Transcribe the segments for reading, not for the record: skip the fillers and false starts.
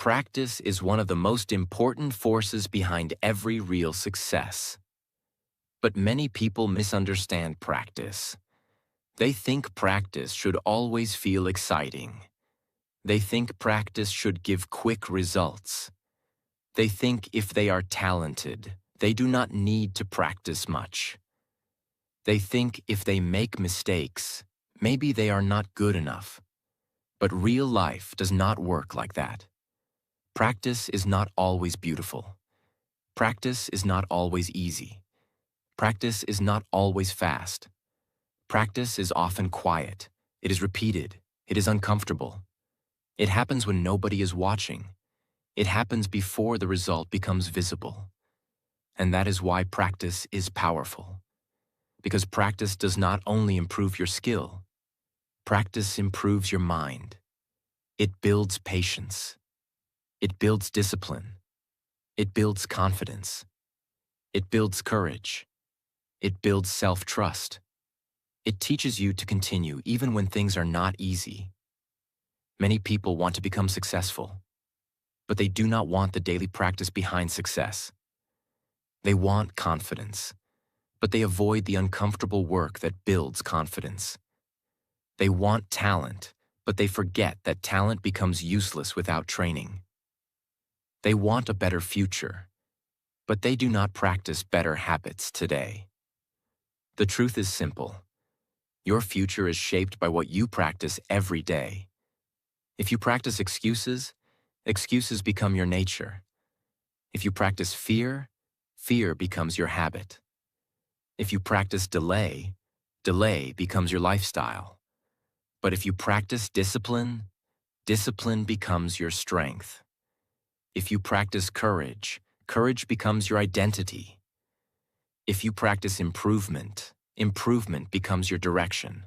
Practice is one of the most important forces behind every real success. But many people misunderstand practice. They think practice should always feel exciting. They think practice should give quick results. They think if they are talented, they do not need to practice much. They think if they make mistakes, maybe they are not good enough. But real life does not work like that. Practice is not always beautiful. Practice is not always easy. Practice is not always fast. Practice is often quiet. It is repeated. It is uncomfortable. It happens when nobody is watching. It happens before the result becomes visible. And that is why practice is powerful. Because practice does not only improve your skill, practice improves your mind. It builds patience. It builds discipline. It builds confidence. It builds courage. It builds self-trust. It teaches you to continue even when things are not easy. Many people want to become successful, but they do not want the daily practice behind success. They want confidence, but they avoid the uncomfortable work that builds confidence. They want talent, but they forget that talent becomes useless without training. They want a better future, but they do not practice better habits today. The truth is simple. Your future is shaped by what you practice every day. If you practice excuses, excuses become your nature. If you practice fear, fear becomes your habit. If you practice delay, delay becomes your lifestyle. But if you practice discipline, discipline becomes your strength. If you practice courage, courage becomes your identity. If you practice improvement, improvement becomes your direction.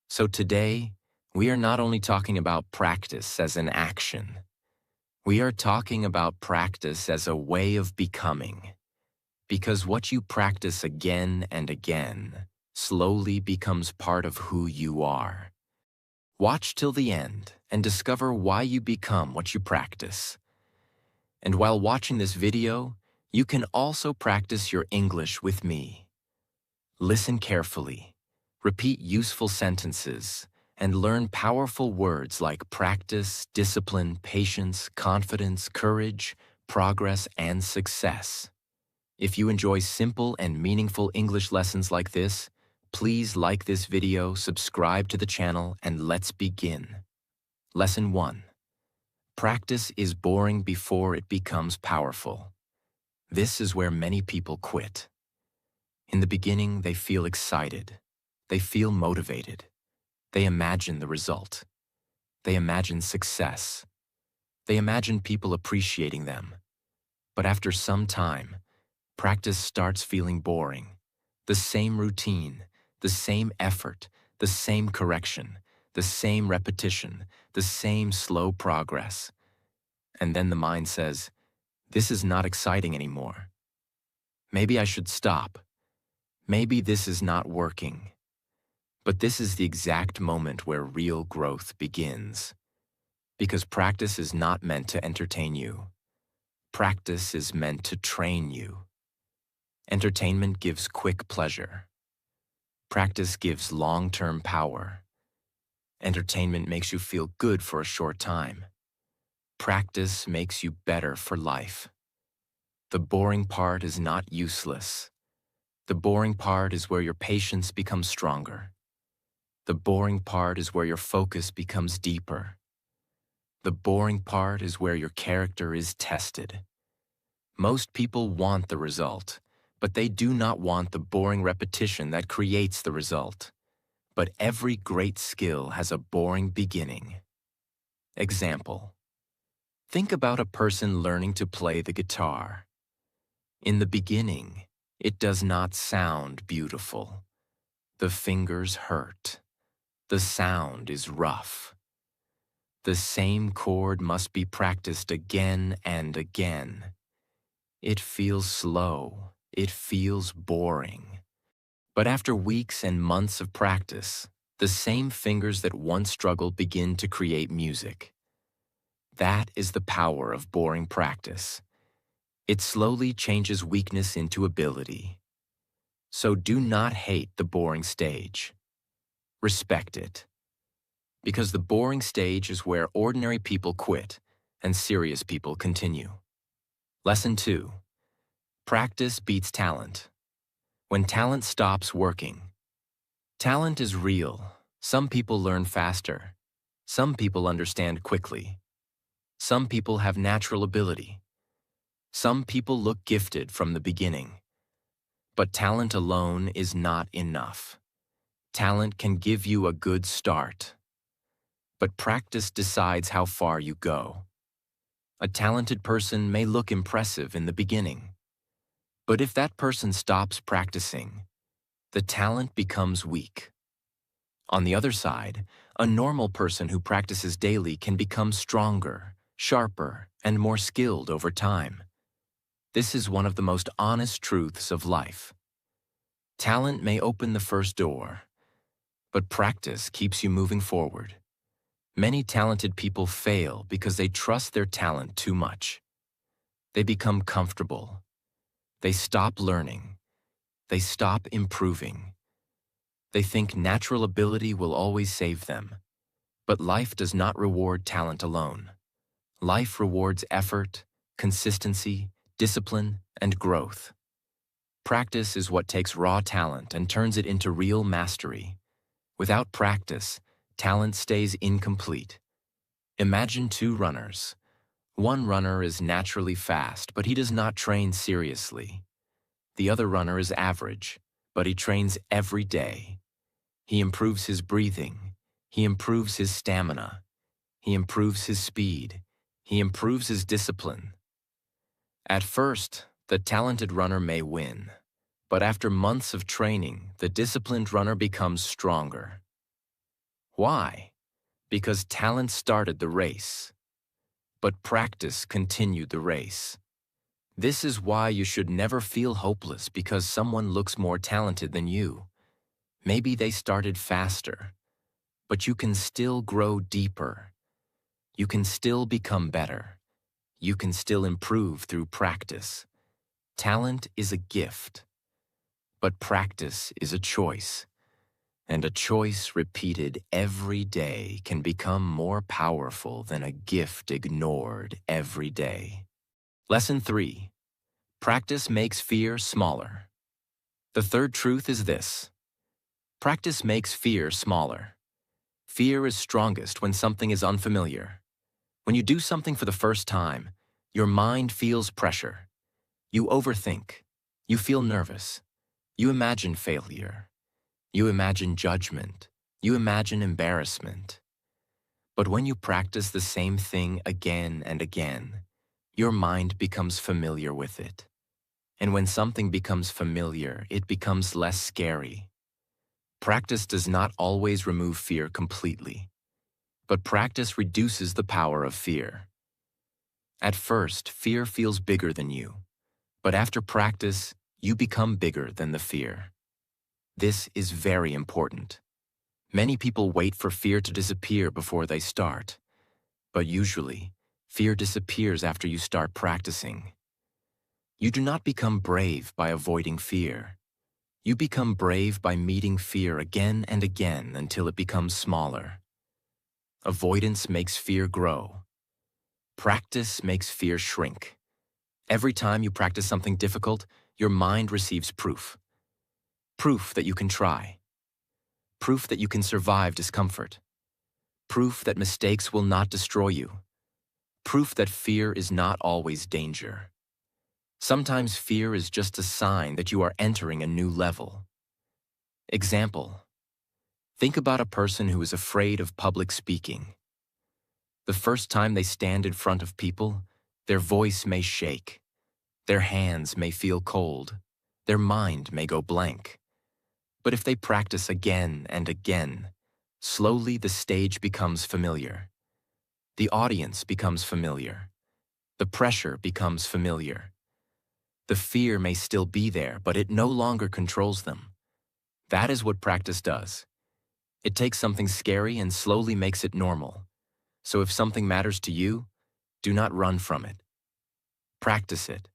So today, we are not only talking about practice as an action. We are talking about practice as a way of becoming. Because what you practice again and again slowly becomes part of who you are. Watch till the end and discover why you become what you practice. And while watching this video, you can also practice your English with me. Listen carefully, repeat useful sentences, and learn powerful words like practice, discipline, patience, confidence, courage, progress, and success. If you enjoy simple and meaningful English lessons like this, please like this video, subscribe to the channel, and let's begin. Lesson 1. Practice is boring before it becomes powerful. This is where many people quit. In the beginning, they feel excited. They feel motivated. They imagine the result. They imagine success. They imagine people appreciating them. But after some time, practice starts feeling boring. The same routine, the same effort, the same correction, the same repetition, the same slow progress. And then the mind says, this is not exciting anymore. Maybe I should stop. Maybe this is not working. But this is the exact moment where real growth begins. Because practice is not meant to entertain you. Practice is meant to train you. Entertainment gives quick pleasure. Practice gives long-term power. Entertainment makes you feel good for a short time. Practice makes you better for life. The boring part is not useless. The boring part is where your patience becomes stronger. The boring part is where your focus becomes deeper. The boring part is where your character is tested. Most people want the result, but they do not want the boring repetition that creates the result. But every great skill has a boring beginning. Example. Think about a person learning to play the guitar. In the beginning, it does not sound beautiful. The fingers hurt. The sound is rough. The same chord must be practiced again and again. It feels slow. It feels boring. But after weeks and months of practice, the same fingers that once struggled begin to create music. That is the power of boring practice. It slowly changes weakness into ability. So do not hate the boring stage. Respect it. Because the boring stage is where ordinary people quit and serious people continue. Lesson 2. Practice beats talent. When talent stops working. Talent is real. Some people learn faster. Some people understand quickly. Some people have natural ability. Some people look gifted from the beginning. But talent alone is not enough. Talent can give you a good start. But practice decides how far you go. A talented person may look impressive in the beginning. But if that person stops practicing, the talent becomes weak. On the other side, a normal person who practices daily can become stronger, sharper, and more skilled over time. This is one of the most honest truths of life. Talent may open the first door, but practice keeps you moving forward. Many talented people fail because they trust their talent too much. They become comfortable. They stop learning. They stop improving. They think natural ability will always save them. But life does not reward talent alone. Life rewards effort, consistency, discipline, and growth. Practice is what takes raw talent and turns it into real mastery. Without practice, talent stays incomplete. Imagine two runners. One runner is naturally fast, but he does not train seriously. The other runner is average, but he trains every day. He improves his breathing. He improves his stamina. He improves his speed. He improves his discipline. At first, the talented runner may win, but after months of training, the disciplined runner becomes stronger. Why? Because talent started the race, but practice continued the race. This is why you should never feel hopeless because someone looks more talented than you. Maybe they started faster, but you can still grow deeper. You can still become better. You can still improve through practice. Talent is a gift, but practice is a choice. And a choice repeated every day can become more powerful than a gift ignored every day. Lesson 3. Practice makes fear smaller. The third truth is this. Practice makes fear smaller. Fear is strongest when something is unfamiliar. When you do something for the first time, your mind feels pressure. You overthink. You feel nervous. You imagine failure. You imagine judgment. You imagine embarrassment. But when you practice the same thing again and again, your mind becomes familiar with it. And when something becomes familiar, it becomes less scary. Practice does not always remove fear completely, but practice reduces the power of fear. At first, fear feels bigger than you, but after practice, you become bigger than the fear. This is very important. Many people wait for fear to disappear before they start, but usually, fear disappears after you start practicing. You do not become brave by avoiding fear. You become brave by meeting fear again and again until it becomes smaller. Avoidance makes fear grow. Practice makes fear shrink. Every time you practice something difficult, your mind receives proof. Proof that you can try. Proof that you can survive discomfort. Proof that mistakes will not destroy you. Proof that fear is not always danger. Sometimes fear is just a sign that you are entering a new level. Example. Think about a person who is afraid of public speaking. The first time they stand in front of people, their voice may shake. Their hands may feel cold. Their mind may go blank. But if they practice again and again, slowly the stage becomes familiar. The audience becomes familiar. The pressure becomes familiar. The fear may still be there, but it no longer controls them. That is what practice does. It takes something scary and slowly makes it normal. So if something matters to you, Do not run from it. Practice it.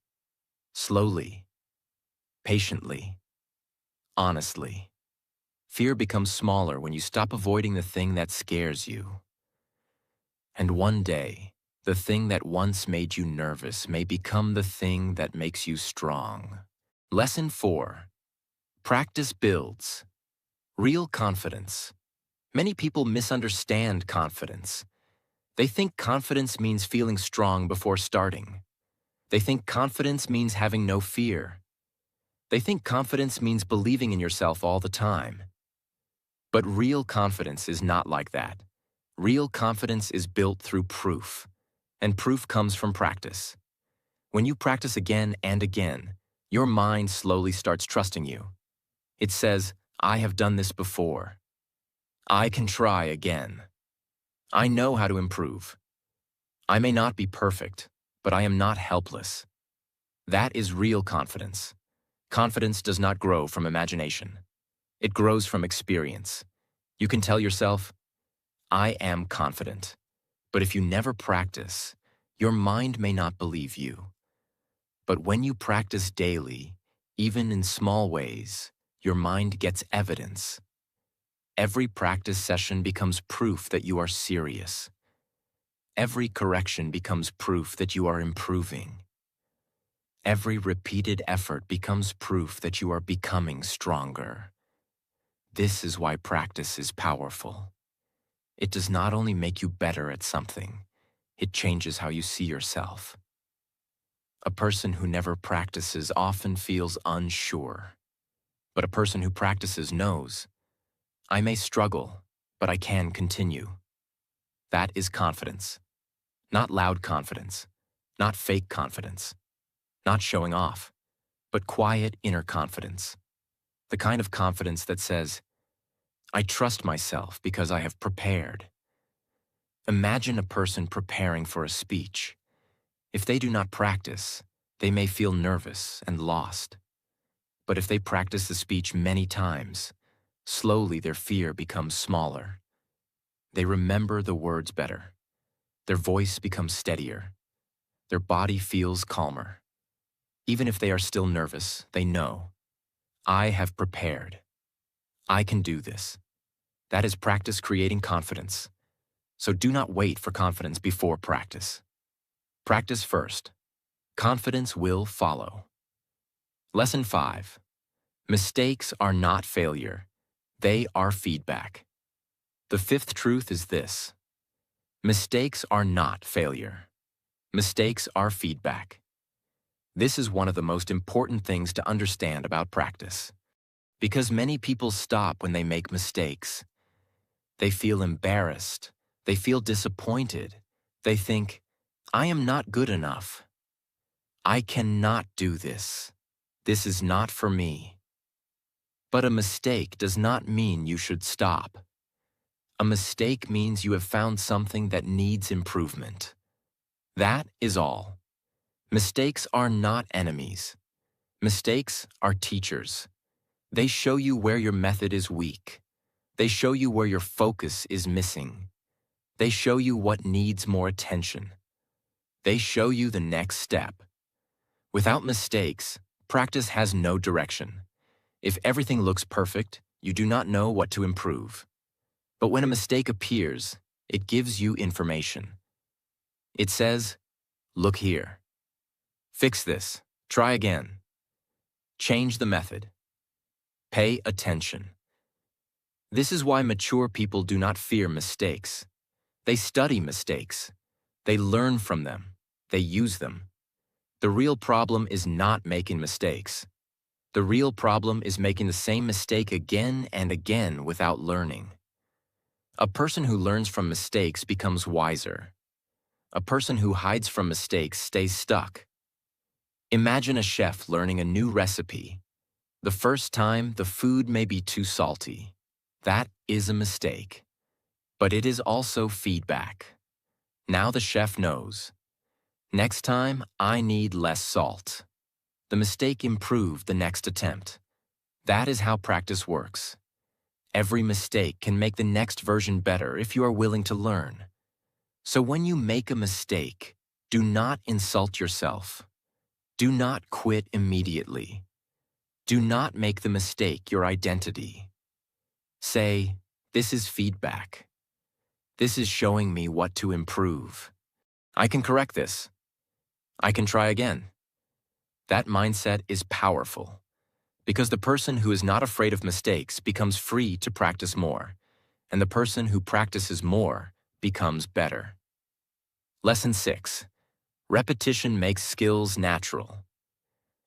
Slowly, patiently, honestly. Fear becomes smaller when you stop avoiding the thing that scares you. And one day, the thing that once made you nervous may become the thing that makes you strong. Lesson 4. Practice builds real confidence. Many people misunderstand confidence. They think confidence means feeling strong before starting. They think confidence means having no fear. They think confidence means believing in yourself all the time. But real confidence is not like that. Real confidence is built through proof, and proof comes from practice. When you practice again and again, your mind slowly starts trusting you. It says, I have done this before. I can try again. I know how to improve. I may not be perfect, but I am not helpless. That is real confidence. Confidence does not grow from imagination. It grows from experience. You can tell yourself, I am confident. But if you never practice, your mind may not believe you. But when you practice daily, even in small ways, your mind gets evidence. Every practice session becomes proof that you are serious. Every correction becomes proof that you are improving. Every repeated effort becomes proof that you are becoming stronger. This is why practice is powerful. It does not only make you better at something, it changes how you see yourself. A person who never practices often feels unsure. But a person who practices knows, I may struggle, but I can continue. That is confidence. Not loud confidence, not fake confidence, not showing off, but quiet inner confidence. The kind of confidence that says, I trust myself because I have prepared. Imagine a person preparing for a speech. If they do not practice, they may feel nervous and lost. But if they practice the speech many times, slowly their fear becomes smaller. They remember the words better. Their voice becomes steadier. Their body feels calmer. Even if they are still nervous, they know, I have prepared. I can do this. That is practice creating confidence. So do not wait for confidence before practice. Practice first. Confidence will follow. Lesson 5. Mistakes are not failure. They are feedback. The fifth truth is this. Mistakes are not failure. Mistakes are feedback. This is one of the most important things to understand about practice. Because many people stop when they make mistakes. They feel embarrassed. They feel disappointed. They think, I am not good enough. I cannot do this. This is not for me. But a mistake does not mean you should stop. A mistake means you have found something that needs improvement. That is all. Mistakes are not enemies. Mistakes are teachers. They show you where your method is weak. They show you where your focus is missing. They show you what needs more attention. They show you the next step. Without mistakes, practice has no direction. If everything looks perfect, you do not know what to improve. But when a mistake appears, it gives you information. It says, look here. Fix this. Try again. Change the method. Pay attention. This is why mature people do not fear mistakes. They study mistakes. They learn from them. They use them. The real problem is not making mistakes. The real problem is making the same mistake again and again without learning. A person who learns from mistakes becomes wiser. A person who hides from mistakes stays stuck. Imagine a chef learning a new recipe. The first time, the food may be too salty. That is a mistake. But it is also feedback. Now the chef knows. Next time, I need less salt. The mistake improved the next attempt. That is how practice works. Every mistake can make the next version better if you are willing to learn. So when you make a mistake, Do not insult yourself. Do not quit immediately. Do not make the mistake your identity. Say, this is feedback. This is showing me what to improve. I can correct this. I can try again. That mindset is powerful because the person who is not afraid of mistakes becomes free to practice more, and the person who practices more becomes better. Lesson 6. Repetition makes skills natural.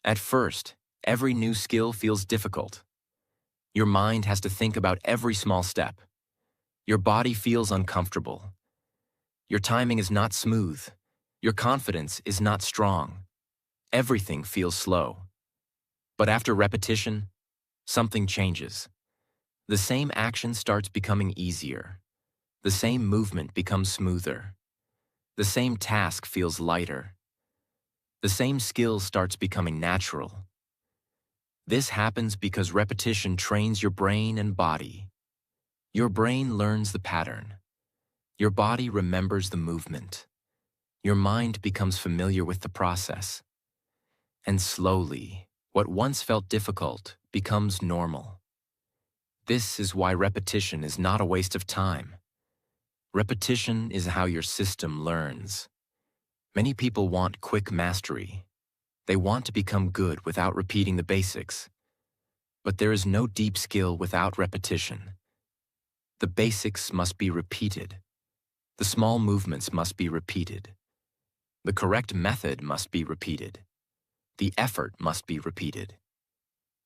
At first, every new skill feels difficult. Your mind has to think about every small step. Your body feels uncomfortable. Your timing is not smooth. Your confidence is not strong. Everything feels slow. But after repetition, something changes. The same action starts becoming easier. The same movement becomes smoother. The same task feels lighter. The same skill starts becoming natural. This happens because repetition trains your brain and body. Your brain learns the pattern. Your body remembers the movement. Your mind becomes familiar with the process. And slowly, what once felt difficult becomes normal. This is why repetition is not a waste of time. Repetition is how your system learns. Many people want quick mastery. They want to become good without repeating the basics. But there is no deep skill without repetition. The basics must be repeated. The small movements must be repeated. The correct method must be repeated. The effort must be repeated.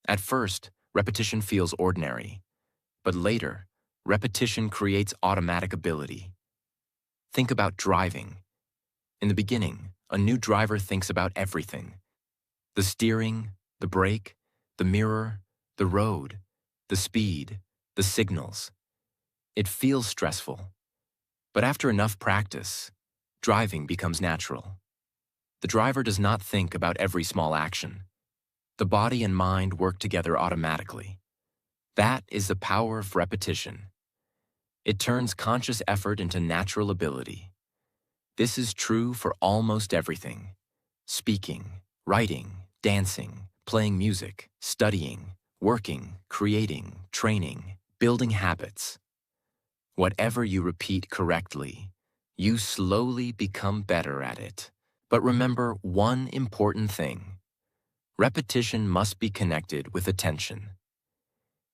At first, repetition feels ordinary, but later, repetition creates automatic ability. Think about driving. In the beginning, a new driver thinks about everything: the steering, the brake, the mirror, the road, the speed, the signals. It feels stressful. But after enough practice, driving becomes natural. The driver does not think about every small action. The body and mind work together automatically. That is the power of repetition. It turns conscious effort into natural ability. This is true for almost everything: speaking, writing, dancing, playing music, studying, working, creating, training, building habits. Whatever you repeat correctly, you slowly become better at it. But remember one important thing: repetition must be connected with attention.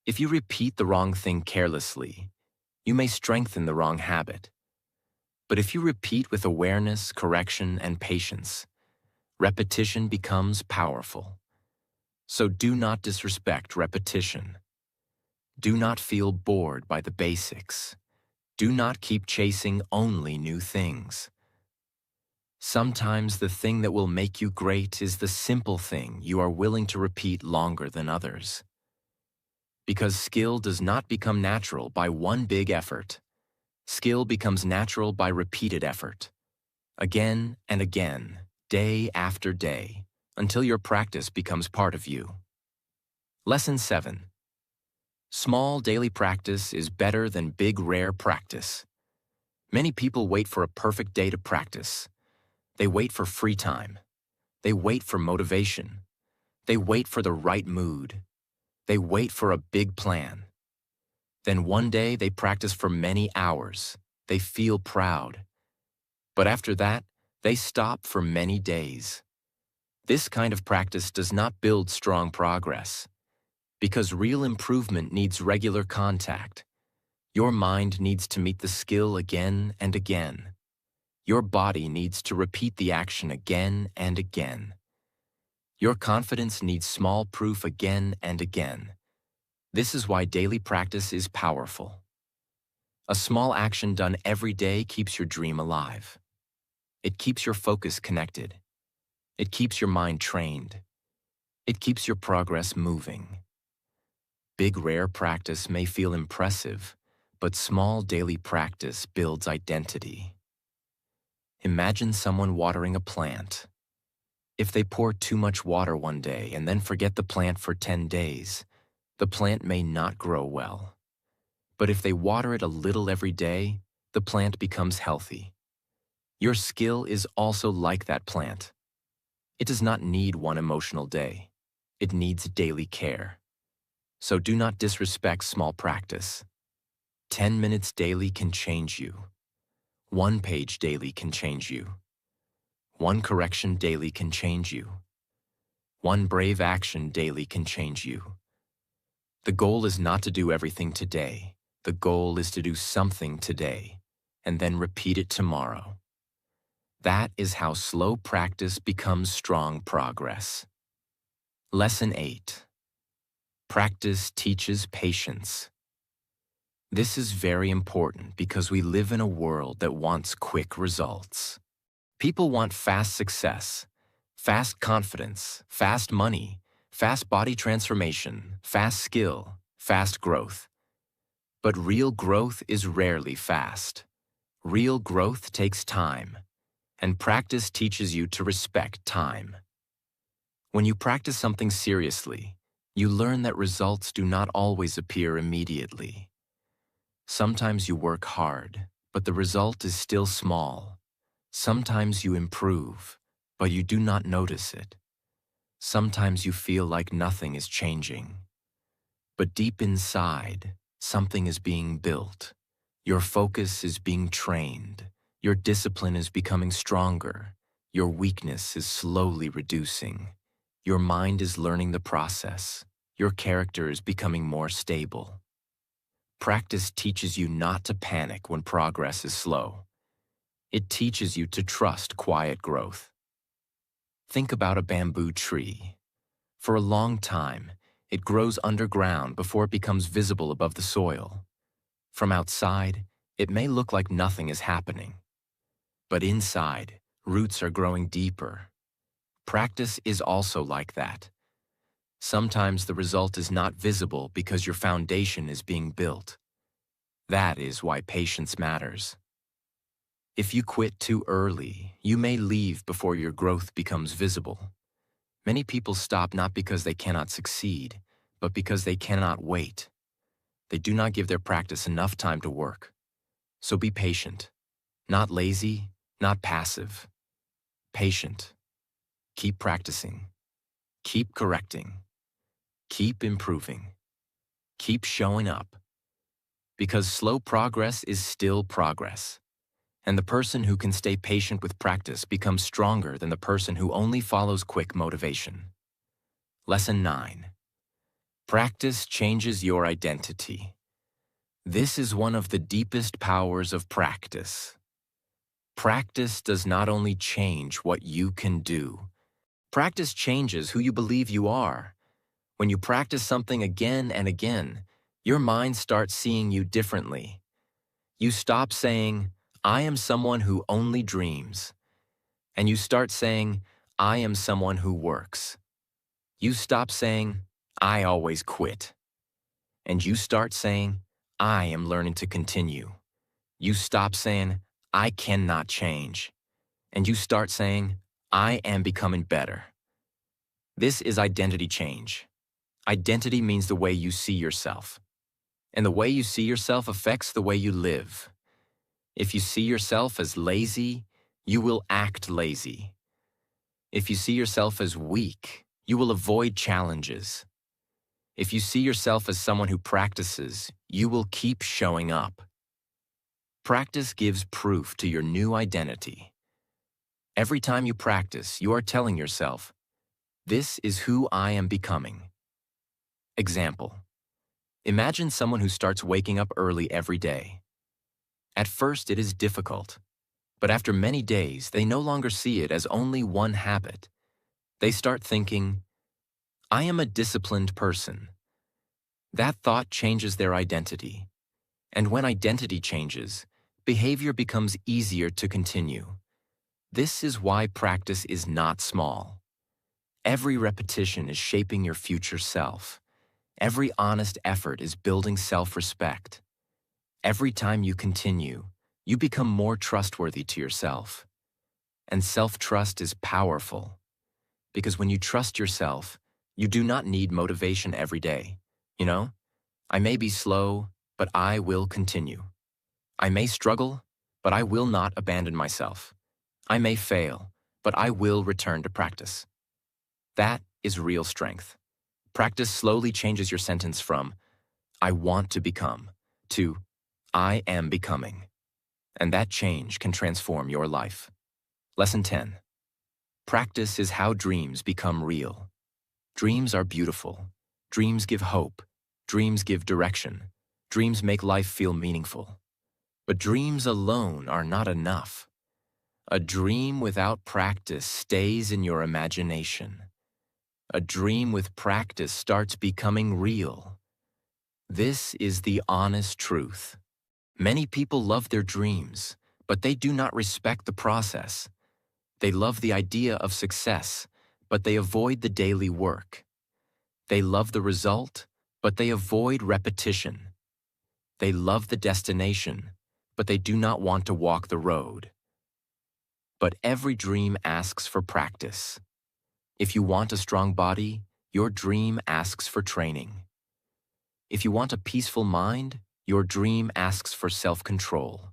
If you repeat the wrong thing carelessly, you may strengthen the wrong habit. But if you repeat with awareness, correction, and patience, repetition becomes powerful. So do not disrespect repetition. Do not feel bored by the basics. Do not keep chasing only new things. Sometimes the thing that will make you great is the simple thing you are willing to repeat longer than others. Because skill does not become natural by one big effort. Skill becomes natural by repeated effort. Again and again, day after day, until your practice becomes part of you. Lesson 7. Small daily practice is better than big rare practice. Many people wait for a perfect day to practice. They wait for free time. They wait for motivation. They wait for the right mood. They wait for a big plan. Then one day they practice for many hours. They feel proud. But after that, they stop for many days. This kind of practice does not build strong progress, because real improvement needs regular contact. Your mind needs to meet the skill again and again. Your body needs to repeat the action again and again. Your confidence needs small proof again and again. This is why daily practice is powerful. A small action done every day keeps your dream alive. It keeps your focus connected. It keeps your mind trained. It keeps your progress moving. Big rare practice may feel impressive, but small daily practice builds identity. Imagine someone watering a plant. If they pour too much water one day and then forget the plant for 10 days, the plant may not grow well. But if they water it a little every day, the plant becomes healthy. Your skill is also like that plant. It does not need one emotional day. It needs daily care. So do not disrespect small practice. 10 minutes daily can change you. One page daily can change you. One correction daily can change you. One brave action daily can change you. The goal is not to do everything today. The goal is to do something today, and then repeat it tomorrow. That is how slow practice becomes strong progress. Lesson 8. Practice teaches patience. This is very important because we live in a world that wants quick results. People want fast success, fast confidence, fast money, fast body transformation, fast skill, fast growth. But real growth is rarely fast. Real growth takes time, and practice teaches you to respect time. When you practice something seriously, you learn that results do not always appear immediately. Sometimes you work hard, but the result is still small. Sometimes you improve, but you do not notice it. Sometimes you feel like nothing is changing. But deep inside, something is being built. Your focus is being trained. Your discipline is becoming stronger. Your weakness is slowly reducing. Your mind is learning the process. Your character is becoming more stable. Practice teaches you not to panic when progress is slow. It teaches you to trust quiet growth. Think about a bamboo tree. For a long time, it grows underground before it becomes visible above the soil. From outside, it may look like nothing is happening. But inside, roots are growing deeper. Practice is also like that. Sometimes the result is not visible because your foundation is being built. That is why patience matters. If you quit too early, you may leave before your growth becomes visible. Many people stop not because they cannot succeed, but because they cannot wait. They do not give their practice enough time to work. So be patient. Not lazy, not passive. Patient. Keep practicing. Keep correcting. Keep improving. Keep showing up. Because slow progress is still progress. And the person who can stay patient with practice becomes stronger than the person who only follows quick motivation. Lesson 9. Practice changes your identity. This is one of the deepest powers of practice. Practice does not only change what you can do. Practice changes who you believe you are. When you practice something again and again, your mind starts seeing you differently. You stop saying, "I am someone who only dreams," and you start saying, "I am someone who works." You stop saying, "I always quit," and you start saying, "I am learning to continue." You stop saying, "I cannot change," and you start saying, "I am becoming better." This is identity change. Identity means the way you see yourself. And the way you see yourself affects the way you live. If you see yourself as lazy, you will act lazy. If you see yourself as weak, you will avoid challenges. If you see yourself as someone who practices, you will keep showing up. Practice gives proof to your new identity. Every time you practice, you are telling yourself, "This is who I am becoming." Example. Imagine someone who starts waking up early every day. At first, it is difficult, but after many days, they no longer see it as only one habit. They start thinking, "I am a disciplined person." That thought changes their identity. And when identity changes, behavior becomes easier to continue. This is why practice is not small. Every repetition is shaping your future self. Every honest effort is building self-respect. Every time you continue, you become more trustworthy to yourself. And self-trust is powerful. Because when you trust yourself, you do not need motivation every day. You know, I may be slow, but I will continue. I may struggle, but I will not abandon myself. I may fail, but I will return to practice. That is real strength. Practice slowly changes your sentence from, I want to become, to, I am becoming. And that change can transform your life. Lesson 10. Practice is how dreams become real. Dreams are beautiful. Dreams give hope. Dreams give direction. Dreams make life feel meaningful. But dreams alone are not enough. A dream without practice stays in your imagination. A dream with practice starts becoming real. This is the honest truth. Many people love their dreams, but they do not respect the process. They love the idea of success, but they avoid the daily work. They love the result, but they avoid repetition. They love the destination, but they do not want to walk the road. But every dream asks for practice. If you want a strong body, your dream asks for training. If you want a peaceful mind, your dream asks for self-control.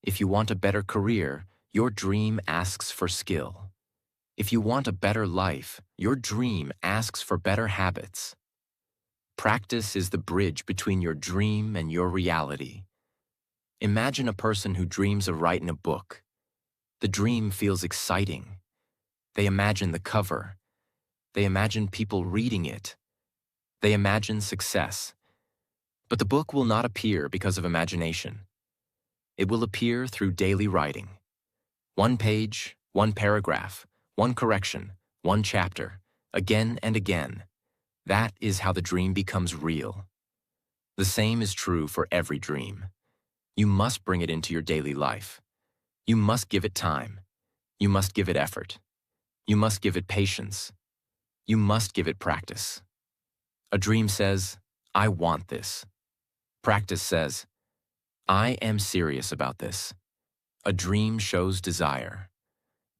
If you want a better career, your dream asks for skill. If you want a better life, your dream asks for better habits. Practice is the bridge between your dream and your reality. Imagine a person who dreams of writing a book. The dream feels exciting. They imagine the cover. They imagine people reading it. They imagine success. But the book will not appear because of imagination. It will appear through daily writing. One page, one paragraph, one correction, one chapter, again and again. That is how the dream becomes real. The same is true for every dream. You must bring it into your daily life. You must give it time. You must give it effort. You must give it patience. You must give it practice. A dream says, I want this. Practice says, I am serious about this. A dream shows desire.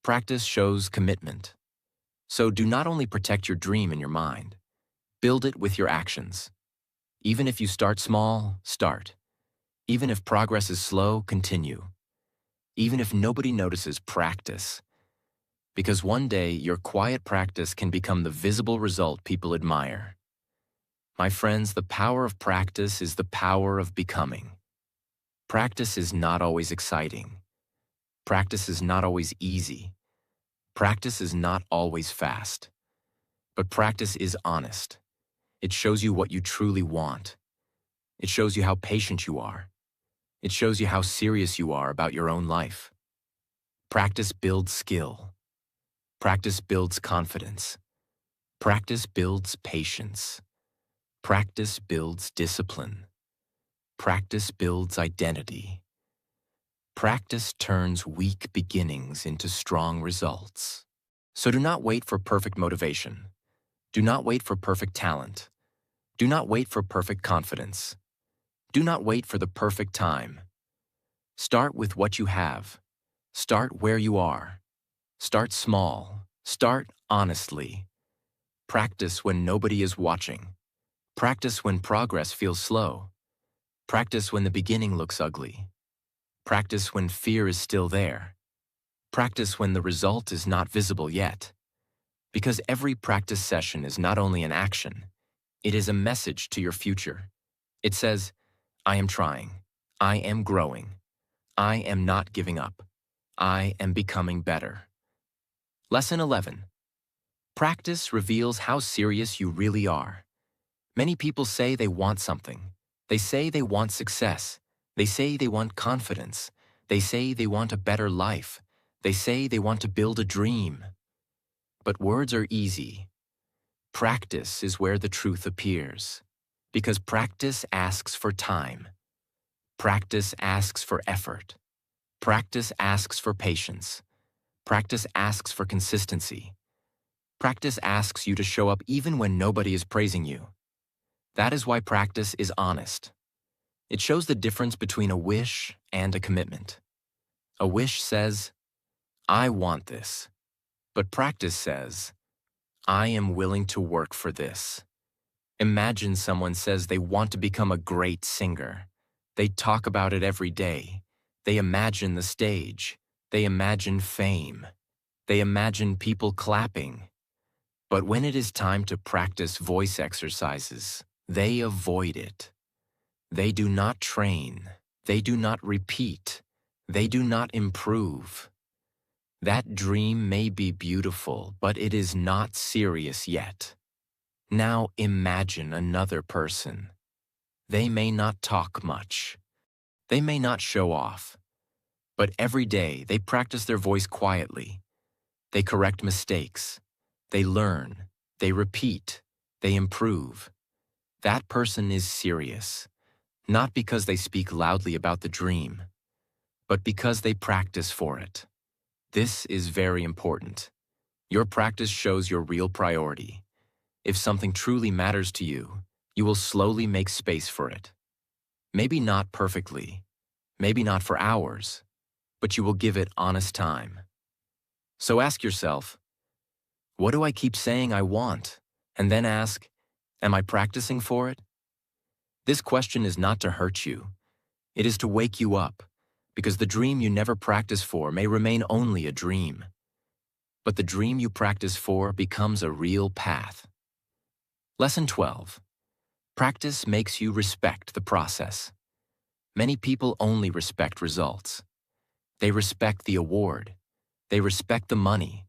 Practice shows commitment. So do not only protect your dream in your mind, build it with your actions. Even if you start small, start. Even if progress is slow, continue. Even if nobody notices, practice. Because one day, your quiet practice can become the visible result people admire. My friends, the power of practice is the power of becoming. Practice is not always exciting. Practice is not always easy. Practice is not always fast. But practice is honest. It shows you what you truly want. It shows you how patient you are. It shows you how serious you are about your own life. Practice builds skill. Practice builds confidence. Practice builds patience. Practice builds discipline. Practice builds identity. Practice turns weak beginnings into strong results. So do not wait for perfect motivation. Do not wait for perfect talent. Do not wait for perfect confidence. Do not wait for the perfect time. Start with what you have. Start where you are. Start small. Start honestly. Practice when nobody is watching. Practice when progress feels slow. Practice when the beginning looks ugly. Practice when fear is still there. Practice when the result is not visible yet. Because every practice session is not only an action, it is a message to your future. It says, I am trying. I am growing. I am not giving up. I am becoming better. Lesson 11. Practice reveals how serious you really are. Many people say they want something. They say they want success. They say they want confidence. They say they want a better life. They say they want to build a dream. But words are easy. Practice is where the truth appears. Because practice asks for time. Practice asks for effort. Practice asks for patience. Practice asks for consistency. Practice asks you to show up even when nobody is praising you. That is why practice is honest. It shows the difference between a wish and a commitment. A wish says, I want this. But practice says, I am willing to work for this. Imagine someone says they want to become a great singer. They talk about it every day. They imagine the stage. They imagine fame. They imagine people clapping. But when it is time to practice voice exercises, they avoid it. They do not train. They do not repeat. They do not improve. That dream may be beautiful, but it is not serious yet. Now imagine another person. They may not talk much. They may not show off. But every day they practice their voice quietly. They correct mistakes. They learn. They repeat. They improve. That person is serious, not because they speak loudly about the dream, but because they practice for it. This is very important. Your practice shows your real priority. If something truly matters to you, you will slowly make space for it. Maybe not perfectly, maybe not for hours, but you will give it honest time. So ask yourself, what do I keep saying I want? And then ask, am I practicing for it? This question is not to hurt you. It is to wake you up, because the dream you never practice for may remain only a dream. But the dream you practice for becomes a real path. Lesson 12. Practice makes you respect the process. Many people only respect results. They respect the award. They respect the money.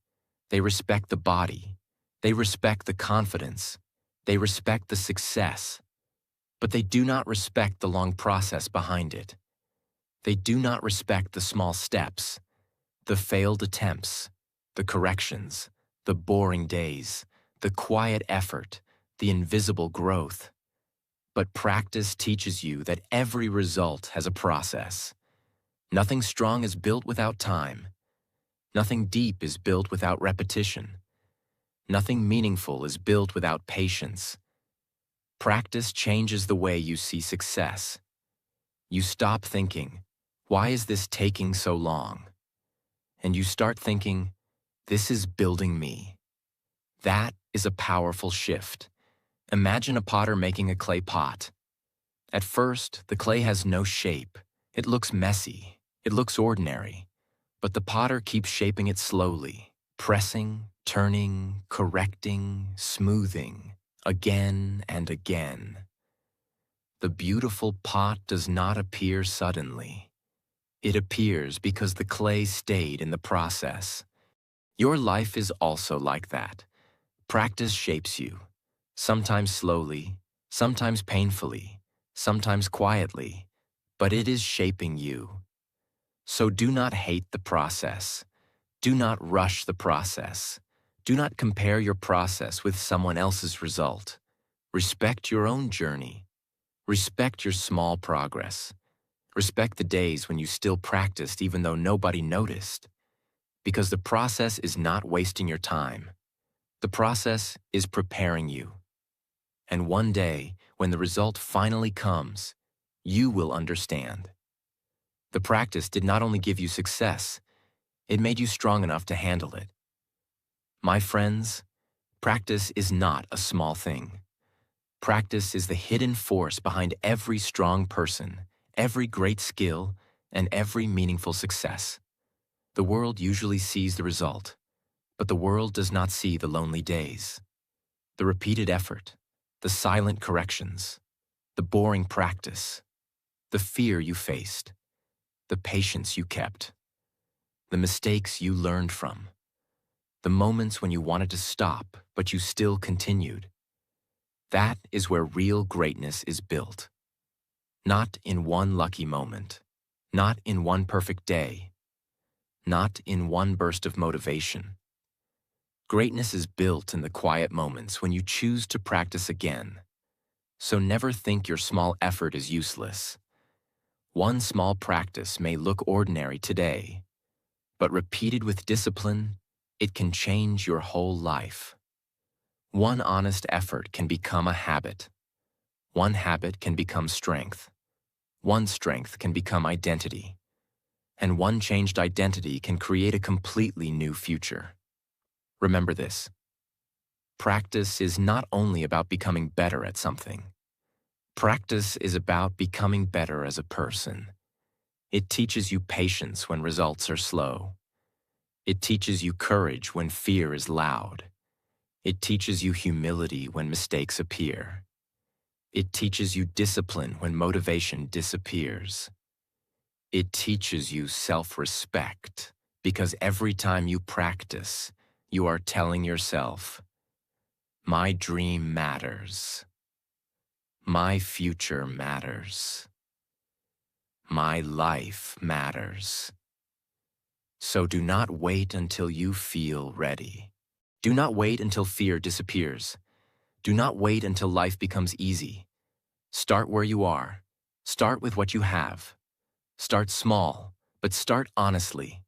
They respect the body. They respect the confidence. They respect the success. But they do not respect the long process behind it. They do not respect the small steps, the failed attempts, the corrections, the boring days, the quiet effort, the invisible growth. But practice teaches you that every result has a process. Nothing strong is built without time. Nothing deep is built without repetition. Nothing meaningful is built without patience. Practice changes the way you see success. You stop thinking, why is this taking so long? And you start thinking, this is building me. That is a powerful shift. Imagine a potter making a clay pot. At first, the clay has no shape. It looks messy. It looks ordinary. But the potter keeps shaping it slowly, pressing, turning, correcting, smoothing, again and again. The beautiful pot does not appear suddenly. It appears because the clay stayed in the process. Your life is also like that. Practice shapes you, sometimes slowly, sometimes painfully, sometimes quietly, but it is shaping you. So do not hate the process. Do not rush the process. Do not compare your process with someone else's result. Respect your own journey. Respect your small progress. Respect the days when you still practiced even though nobody noticed. Because the process is not wasting your time. The process is preparing you. And one day, when the result finally comes, you will understand. The practice did not only give you success, it made you strong enough to handle it. My friends, practice is not a small thing. Practice is the hidden force behind every strong person, every great skill, and every meaningful success. The world usually sees the result, but the world does not see the lonely days, the repeated effort, the silent corrections, the boring practice, the fear you faced, the patience you kept, the mistakes you learned from, the moments when you wanted to stop, but you still continued. That is where real greatness is built. Not in one lucky moment, not in one perfect day, not in one burst of motivation. Greatness is built in the quiet moments when you choose to practice again. So never think your small effort is useless. One small practice may look ordinary today, but repeated with discipline, it can change your whole life. One honest effort can become a habit. One habit can become strength. One strength can become identity. And one changed identity can create a completely new future. Remember this. Practice is not only about becoming better at something. Practice is about becoming better as a person. It teaches you patience when results are slow. It teaches you courage when fear is loud. It teaches you humility when mistakes appear. It teaches you discipline when motivation disappears. It teaches you self-respect because every time you practice, you are telling yourself, my dream matters. My future matters. My life matters. So do not wait until you feel ready. Do not wait until fear disappears. Do not wait until life becomes easy. Start where you are. Start with what you have. Start small, but start honestly.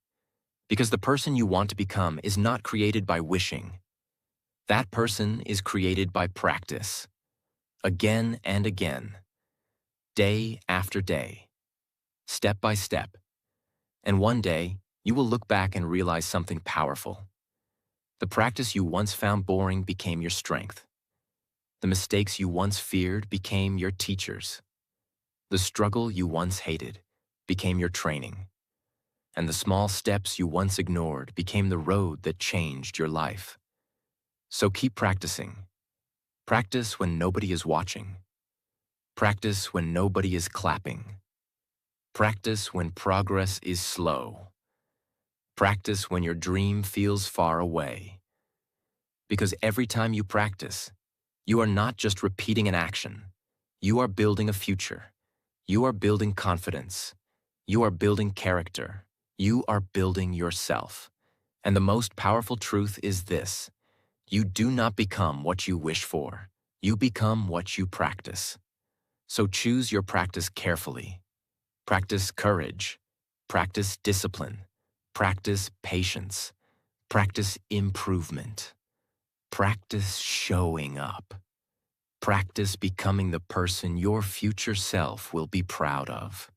Because the person you want to become is not created by wishing. That person is created by practice. Again and again. Day after day. Step by step. And one day, you will look back and realize something powerful. The practice you once found boring became your strength. The mistakes you once feared became your teachers. The struggle you once hated became your training. And the small steps you once ignored became the road that changed your life. So keep practicing. Practice when nobody is watching. Practice when nobody is clapping. Practice when progress is slow. Practice when your dream feels far away. Because every time you practice, you are not just repeating an action. You are building a future. You are building confidence. You are building character. You are building yourself. And the most powerful truth is this: you do not become what you wish for. You become what you practice. So choose your practice carefully. Practice courage. Practice discipline. Practice patience. Practice improvement. Practice showing up. Practice becoming the person your future self will be proud of.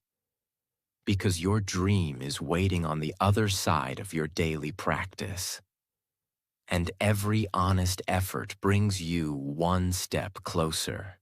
Because your dream is waiting on the other side of your daily practice. And every honest effort brings you one step closer.